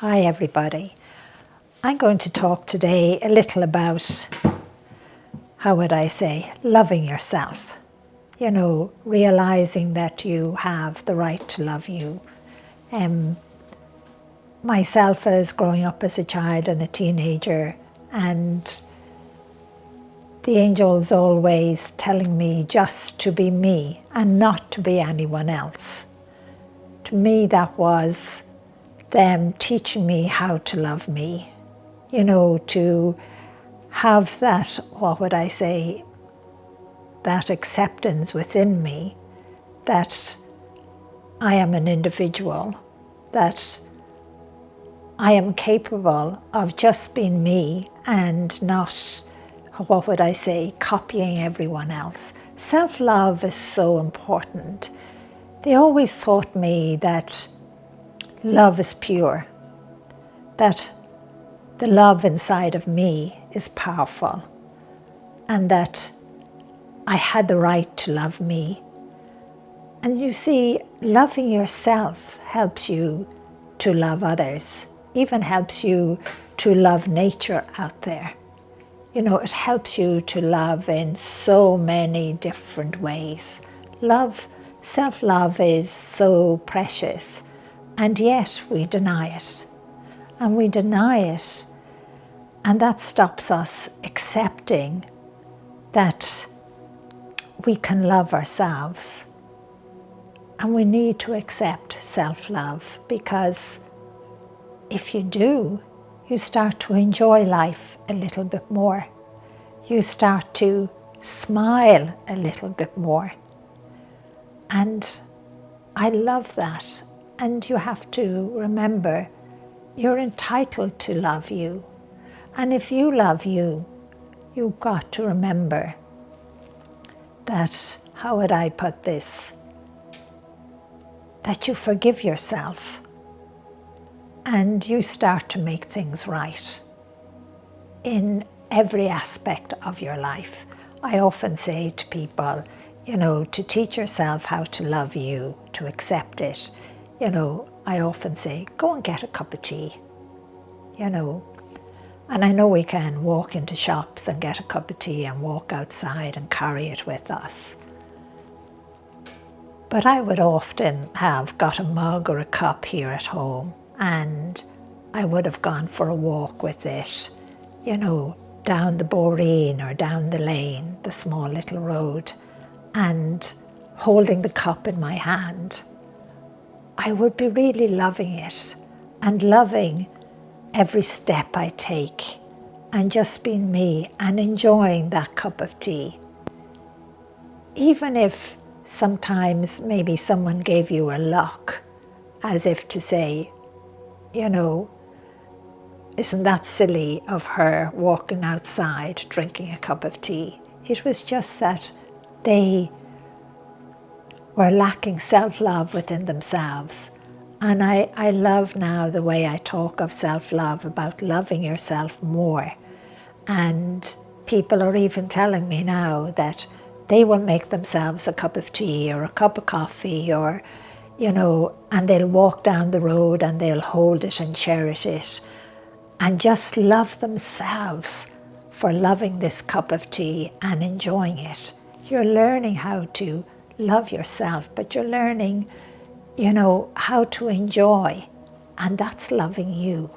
Hi everybody. I'm going to talk today a little about, how would I say, loving yourself. You know, realizing that you have the right to love you. Myself as growing up as a child and a teenager, and the angels always telling me just to be me and not to be anyone else. To me that was them teaching me how to love me, you know, to have that, what would I say, that acceptance within me that I am an individual, that I am capable of just being me and not, what would I say, copying everyone else. Self-love is so important. They always taught me that love is pure, that the love inside of me is powerful, and that I had the right to love me. And you see, loving yourself helps you to love others, even helps you to love nature out there. You know, it helps you to love in so many different ways. Self-love is so precious, and yet we deny it. And we deny it, and that stops us accepting that we can love ourselves. And we need to accept self-love, because if you do, you start to enjoy life a little bit more. You start to smile a little bit more. And I love that. And you have to remember, you're entitled to love you. And if you love you, you've got to remember that, how would I put this, that you forgive yourself and you start to make things right in every aspect of your life. I often say to people, you know, to teach yourself how to love you, to accept it, you know, I often say, go and get a cup of tea, you know. And I know we can walk into shops and get a cup of tea and walk outside and carry it with us. But I would often have got a mug or a cup here at home, and I would have gone for a walk with it, you know, down the Byrne or down the lane, the small little road, and holding the cup in my hand. I would be really loving it and loving every step I take and just being me and enjoying that cup of tea. Even if sometimes maybe someone gave you a look as if to say, you know, isn't that silly of her walking outside drinking a cup of tea? It was just that they were lacking self-love within themselves. And I love now the way I talk of self-love, about loving yourself more. And people are even telling me now that they will make themselves a cup of tea or a cup of coffee, or, you know, and they'll walk down the road and they'll hold it and cherish it and just love themselves for loving this cup of tea and enjoying it. You're learning how to love yourself, but you're learning, you know, how to enjoy, and that's loving you.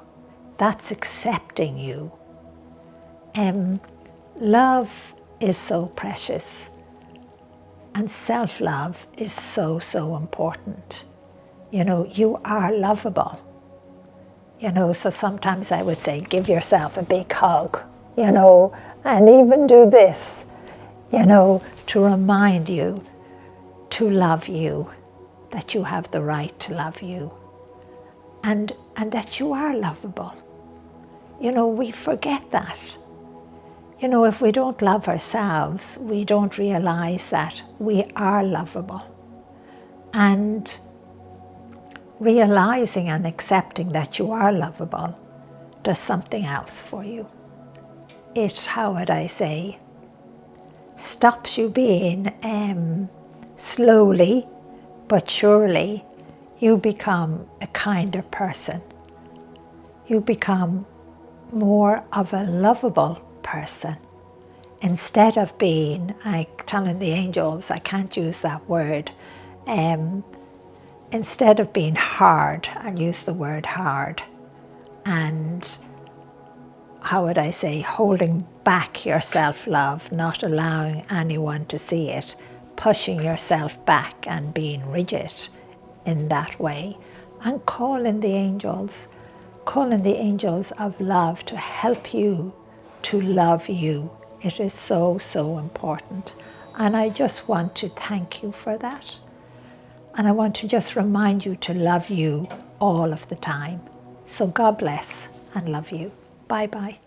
That's accepting you. Love is so precious, and self-love is so, so important. You know, you are lovable. You know, so sometimes I would say, give yourself a big hug, you know, and even do this, you know, to remind you to love you, that you have the right to love you, and that you are lovable. You know, we forget that. You know, if we don't love ourselves, we don't realize that we are lovable. And realizing and accepting that you are lovable does something else for you. It, how would I say, stops you being slowly but surely you become a kinder person. you become more of a lovable person. Instead of being, like telling the angels, I can't use that word, instead of being hard, I'll use the word hard, and how would I say, holding back your self-love, not allowing anyone to see it, pushing yourself back and being rigid in that way, and calling the angels of love to help you to love you. It is so, so important. And I just want to thank you for that. And I want to just remind you to love you all of the time. So God bless and love you. Bye-bye.